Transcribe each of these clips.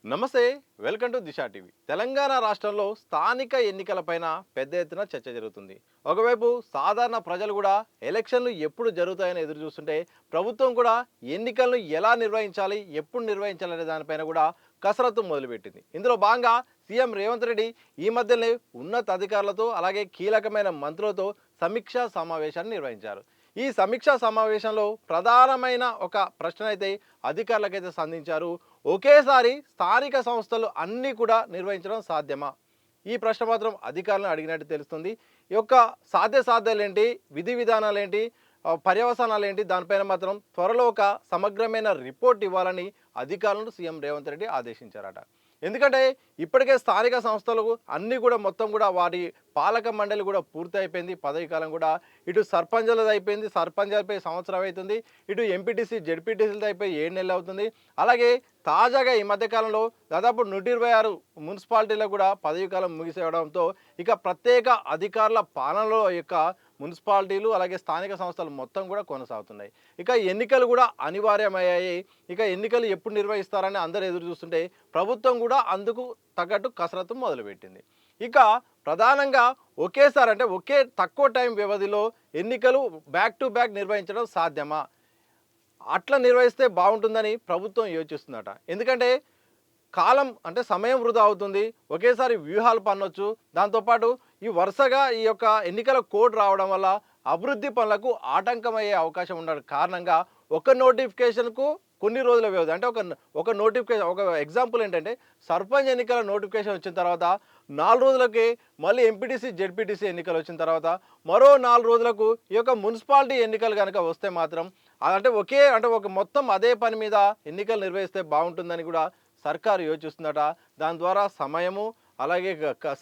నమస్తే. Welcome to Disha TV. Telangana రాష్ట్రంలో స్థానిక ఎన్నికలపైన పెద్ద ఎత్తున చర్చ జరుగుతుంది. ఒకవైపు సాధారణ ప్రజలు కూడా ఎలక్షన్లు ఎప్పుడు జరుగుతాయని ఎదురు చూస్తుంటే, ప్రభుత్వం కూడా ఎన్నికలను ఎలా నిర్వహించాలి, ఎప్పుడు నిర్వహించాలనే దానిపైన కూడా కసరత్తు మొదలుపెట్టింది. ఇందులో భాగంగా సీఎం రేవంత్ రెడ్డి ఈ మధ్యనే ఉన్నత అధికారులతో అలాగే కీలకమైన మంత్రులతో సమీక్షా సమావేశాన్ని నిర్వహించారు. ఈ సమీక్షా సమావేశంలో ప్రధానమైన ఒక ప్రశ్న అయితే అధికారులకైతే సంధించారు. ఒకేసారి స్థానిక సంస్థలు అన్నీ కూడా నిర్వహించడం సాధ్యమా? ఈ ప్రశ్న మాత్రం అధికారులను అడిగినట్టు తెలుస్తుంది. ఈ యొక్క సాధ్యాలేంటి, విధి విధానాలేంటి, పర్యవసానాలేంటి, దానిపైన మాత్రం త్వరలో ఒక సమగ్రమైన రిపోర్ట్ ఇవ్వాలని అధికారులను సీఎం రేవంత్ రెడ్డి ఆదేశించారట. ఎందుకంటే ఇప్పటికే స్థానిక సంస్థలు అన్నీ కూడా మొత్తం కూడా వాటి పాలక మండలి కూడా పూర్తి అయిపోయింది. పదవి కాలం కూడా ఇటు సర్పంచులది అయిపోయింది, సర్పంచ్ అయిపోయి సంవత్సరం అవుతుంది. ఇటు ఎంపీటీసీ జెడ్పీటీసీలది అయిపోయి 7 నెలలు అవుతుంది. అలాగే తాజాగా ఈ మధ్యకాలంలో దాదాపు 126 మున్సిపాలిటీలకు కూడా పదవి కాలం ముగిసేయడంతో ఇక ప్రత్యేక అధికారుల పాలనలో యొక్క మున్సిపాలిటీలు అలాగే స్థానిక సంస్థలు మొత్తం కూడా కొనసాగుతున్నాయి. ఇక ఎన్నికలు కూడా అనివార్యమయ్యాయి. ఇక ఎన్నికలు ఎప్పుడు నిర్వహిస్తారని అందరూ ఎదురు చూస్తుంటే ప్రభుత్వం కూడా అందుకు తగ్గట్టు కసరత్తు మొదలుపెట్టింది. ఇక ప్రధానంగా ఒకేసారి అంటే ఒకే తక్కువ టైం వ్యవధిలో ఎన్నికలు బ్యాక్ టు బ్యాక్ నిర్వహించడం సాధ్యమా? అట్లా నిర్వహిస్తే బాగుంటుందని ప్రభుత్వం యోచిస్తుందట. ఎందుకంటే కాలం అంటే సమయం వృధా అవుతుంది. ఒకేసారి వ్యూహాలు పన్నొచ్చు. దాంతోపాటు ఈ వరుసగా ఈ యొక్క ఎన్నికల కోడ్ రావడం వల్ల అభివృద్ధి పనులకు ఆటంకమయ్యే అవకాశం ఉండడం కారణంగా ఒక నోటిఫికేషన్కు కొన్ని రోజుల వ్యవధి అంటే ఒక నోటిఫికేషన్ ఒక ఎగ్జాంపుల్ ఏంటంటే సర్పంచ్ ఎన్నికల నోటిఫికేషన్ వచ్చిన తర్వాత 4 రోజులకి మళ్ళీ ఎంపీటీసీ జెడ్పీటీసీ ఎన్నికలు వచ్చిన తర్వాత మరో 4 రోజులకు ఈ యొక్క మున్సిపాలిటీ ఎన్నికలు కనుక వస్తే మాత్రం అంటే ఒక మొత్తం అదే పని మీద ఎన్నికలు నిర్వహిస్తే బాగుంటుందని కూడా సర్కారు యోచిస్తుందట. దాని ద్వారా సమయము అలాగే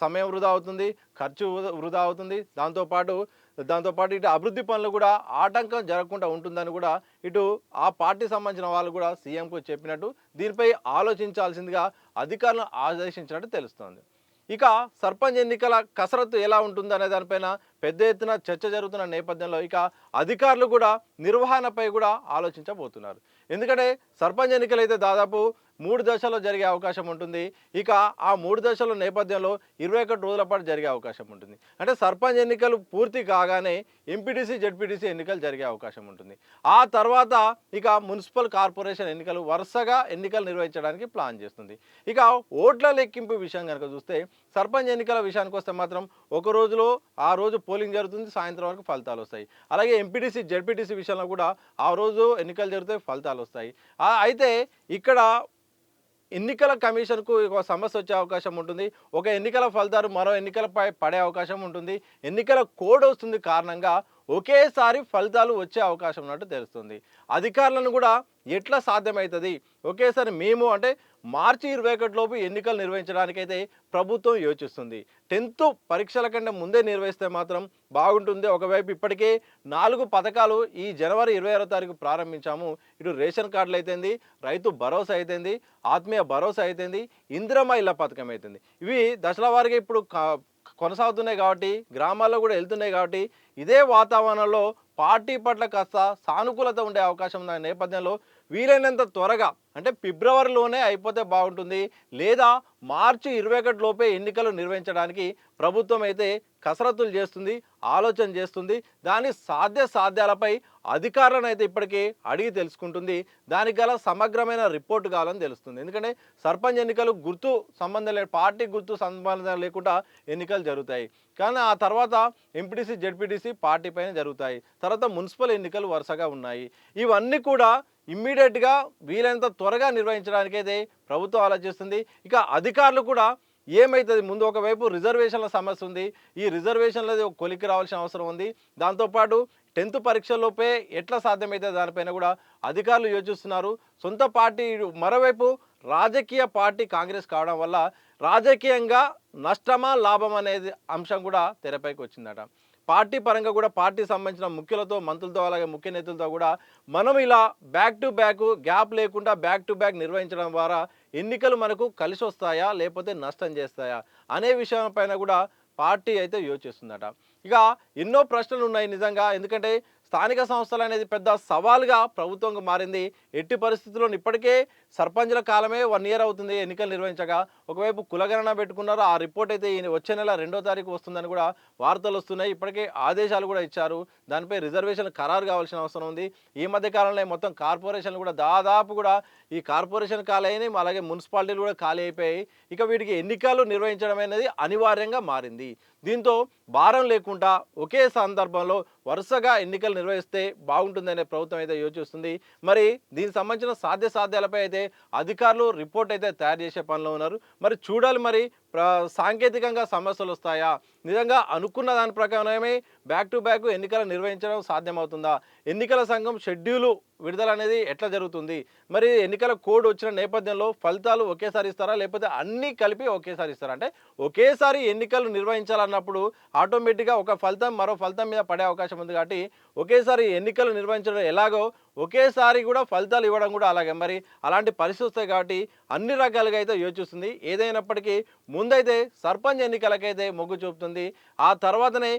సమయం వృధా అవుతుంది, ఖర్చు వృధా అవుతుంది. దాంతోపాటు ఇటు అభివృద్ధి పనులు కూడా ఆటంకం జరగకుండా ఉంటుందని కూడా ఇటు ఆ పార్టీ సంబంధించిన వాళ్ళు కూడా సీఎంకు చెప్పినట్టు దీనిపై ఆలోచించాల్సిందిగా అధికారులను ఆదేశించినట్టు తెలుస్తోంది. ఇక సర్పంచ్ ఎన్నికల కసరత్తు ఎలా ఉంటుంది అనే దానిపైన పెద్ద ఎత్తున చర్చ జరుగుతున్న నేపథ్యంలో ఇక అధికారులు కూడా నిర్వహణపై కూడా ఆలోచించబోతున్నారు. ఎందుకంటే సర్పంచ్ ఎన్నికలు అయితే దాదాపు 3 దశల్లో జరిగే అవకాశం ఉంటుంది. ఇక ఆ 3 దశల నేపథ్యంలో 21 రోజుల పాటు జరిగే అవకాశం ఉంటుంది. అంటే సర్పంచ్ ఎన్నికలు పూర్తి కాగానే ఎంపీటీసీ జెడ్పీటీసీ ఎన్నికలు జరిగే అవకాశం ఉంటుంది. ఆ తర్వాత ఇక మున్సిపల్ కార్పొరేషన్ ఎన్నికలు వరుసగా ఎన్నికలు నిర్వహించడానికి ప్లాన్ చేస్తుంది. ఇక ఓట్ల లెక్కింపు విషయం కనుక చూస్తే సర్పంచ్ ఎన్నికల విషయానికి వస్తే మాత్రం ఒక రోజులో ఆ రోజు పోలింగ్ జరుగుతుంది, సాయంత్రం వరకు ఫలితాలు వస్తాయి. అలాగే ఎంపీటీసీ జెడ్పీటీసీ విషయంలో కూడా ఆ రోజు ఎన్నికలు జరిగితే ఫలితాలు వస్తాయి. అయితే ఇక్కడ ఎన్నికల కమిషన్కు ఒక సమస్య వచ్చే అవకాశం ఉంటుంది. ఒక ఎన్నికల ఫలితాలు మరో ఎన్నికలపై పడే అవకాశం ఉంటుంది. ఎన్నికల కోడ్ వస్తుంది కారణంగా ఒకేసారి ఫలితాలు వచ్చే అవకాశం ఉన్నట్టు తెలుస్తుంది. అధికారులను కూడా ఎట్లా సాధ్యమవుతుంది ఒకేసారి మేము అంటే మార్చి 21 లోపు ఎన్నికలు నిర్వహించడానికైతే ప్రభుత్వం యోచిస్తుంది. 10th పరీక్షల కంటే ముందే నిర్వహిస్తే మాత్రం బాగుంటుంది. ఒకవైపు ఇప్పటికే 4 పథకాలు ఈ జనవరి 26వ తారీఖు ప్రారంభించాము. ఇటు రేషన్ కార్డులు అయితేంది, రైతు భరోసా అయితేంది, ఆత్మీయ భరోసా అయితేంది, ఇందిరమ్మ ఇళ్ళ పథకం అయితేంది. ఇవి దశల వారీగా ఇప్పుడు కొనసాగుతున్నాయి కాబట్టి గ్రామాల్లో కూడా వెళ్తున్నాయి కాబట్టి ఇదే వాతావరణంలో పార్టీ పట్ల కాస్త సానుకూలత ఉండే అవకాశం ఉన్న నేపథ్యంలో వీలైనంత త్వరగా అంటే ఫిబ్రవరిలోనే అయిపోతే బాగుంటుంది. లేదా మార్చి 21 లోపే ఎన్నికలు నిర్వహించడానికి ప్రభుత్వం అయితే కసరత్తులు చేస్తుంది, ఆలోచన చేస్తుంది. దాని సాధ్యాలపై అధికారులను అయితే ఇప్పటికీ అడిగి తెలుసుకుంటుంది. దానికి గల సమగ్రమైన రిపోర్టు కావాలని తెలుస్తుంది. ఎందుకంటే సర్పంచ్ ఎన్నికలు పార్టీ గుర్తు సంబంధం లేకుండా ఎన్నికలు జరుగుతాయి. కానీ ఆ తర్వాత ఎంపీటీసీ జెడ్పీటీసీ పార్టీ పైన జరుగుతాయి. తర్వాత మున్సిపల్ ఎన్నికలు వరుసగా ఉన్నాయి. ఇవన్నీ కూడా ఇమ్మీడియట్గా వీలైనంత త్వరగా నిర్వహించడానికైతే ప్రభుత్వం ఆలోచిస్తుంది. ఇక అధికారులు కూడా ఏమవుతుంది ముందు ఒకవైపు రిజర్వేషన్ల సమస్య ఉంది. ఈ రిజర్వేషన్లది ఒక కొలిక్కి రావాల్సిన అవసరం ఉంది. దాంతోపాటు 10th పరీక్షల్లోపే ఎట్లా సాధ్యమవుతుంది దానిపైన కూడా అధికారులు యోచిస్తున్నారు. సొంత పార్టీ మరోవైపు రాజకీయ పార్టీ కాంగ్రెస్ కావడం వల్ల రాజకీయంగా నష్టమా లాభం అనేది అంశం కూడా తెరపైకి వచ్చిందట. పార్టీ పరంగా కూడా పార్టీ సంబంధించిన ముఖ్యులతో మంత్రులతో అలాగే ముఖ్య నేతలతో కూడా మనం ఇలా బ్యాక్ టు బ్యాక్ గ్యాప్ లేకుండా బ్యాక్ టు బ్యాక్ నిర్వహించడం ద్వారా ఎన్నికలు మనకు కలిసి వస్తాయా లేకపోతే నష్టం చేస్తాయా అనే విషయం పైన కూడా పార్టీ అయితే యోచిస్తుందట. ఇక ఎన్నో ప్రశ్నలు ఉన్నాయి నిజంగా. ఎందుకంటే స్థానిక సంస్థలు అనేది పెద్ద సవాల్గా ప్రభుత్వంగా మారింది. ఎట్టి పరిస్థితుల్లో ఇప్పటికే సర్పంచ్ల కాలమే 1 ఇయర్ అవుతుంది ఎన్నికలు నిర్వహించగా. ఒకవైపు కులగణన పెట్టుకున్నారు. ఆ రిపోర్ట్ అయితే వచ్చే నెల 2వ తారీఖు వస్తుందని కూడా వార్తలు వస్తున్నాయి. ఇప్పటికే ఆదేశాలు కూడా ఇచ్చారు. దానిపై రిజర్వేషన్ ఖరారు కావాల్సిన అవసరం ఉంది. ఈ మధ్య కాలంలో మొత్తం కార్పొరేషన్లు కూడా దాదాపు కూడా ఈ కార్పొరేషన్ ఖాళీ అయినాయి. అలాగే మున్సిపాలిటీలు కూడా ఖాళీ అయిపోయాయి. ఇక వీటికి ఎన్నికలు నిర్వహించడం అనేది అనివార్యంగా మారింది. దీంతో భారం లేకుండా ఒకే సందర్భంలో వరుసగా ఎన్నికలు నిర్వహిస్తే బాగుంటుందనే ప్రభుత్వం అయితే యోచిస్తుంది. మరి దీనికి సంబంధించిన సాధ్యాలపై అయితే అధికారులు రిపోర్ట్ అయితే తయారు చేసే పనిలో ఉన్నారు. మరి చూడాలి మరి సాంకేతికంగా సమస్యలు వస్తాయా, నిజంగా అనుకున్న దాని ప్రకారమే బ్యాక్ టు బ్యాక్ ఎన్నికలు నిర్వహించడం సాధ్యమవుతుందా, ఎన్నికల సంఘం షెడ్యూలు విడుదల అనేది ఎట్లా జరుగుతుంది, మరి ఎన్నికల కోడ్ వచ్చిన నేపథ్యంలో ఫలితాలు ఒకేసారి ఇస్తారా లేకపోతే అన్నీ కలిపి ఒకేసారి ఇస్తారా? అంటే ఒకేసారి ఎన్నికలు నిర్వహించాలన్నప్పుడు ఆటోమేటిక్గా ఒక ఫలితం మరో ఫలితం మీద పడే అవకాశం ఉంది. కాబట్టి ఒకేసారి ఎన్నికలు నిర్వహించడం ఎలాగో ఒకేసారి కూడా ఫలితాలు ఇవ్వడం కూడా అలాగే. మరి అలాంటి పరిస్థితి వస్తాయి కాబట్టి అన్ని రకాలుగా అయితే యోచిస్తుంది. ఏదైనప్పటికీ ముందైతే సర్పంచ్ ఎన్నికలకైతే మొగ్గు చూపుతుంది. ఆ తర్వాతనే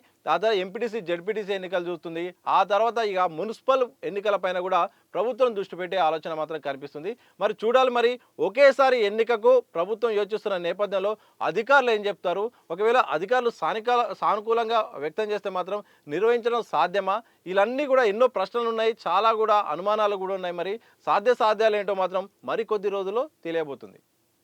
ఎంపీటీసీ జెడ్పీటీసీ ఎన్నికలు చూస్తుంది. ఆ తర్వాత ఇక మున్సిపల్ ఎన్నికలపైన కూడా ప్రభుత్వం దృష్టి పెట్టే ఆలోచన మాత్రం కనిపిస్తుంది. మరి చూడాలి మరి ఒకేసారి ఎన్నికకు ప్రభుత్వం యోచిస్తున్న నేపథ్యంలో అధికారులు ఏం చెప్తారు? ఒకవేళ అధికారులు సానుకూలంగా వ్యక్తం చేస్తే మాత్రం నిర్వహించడం సాధ్యమా? ఇవన్నీ కూడా ఎన్నో ప్రశ్నలు ఉన్నాయి, చాలా కూడా అనుమానాలు కూడా ఉన్నాయి. మరి సాధ్యాలు ఏంటో మాత్రం మరికొద్ది రోజుల్లో తెలియబోతుంది.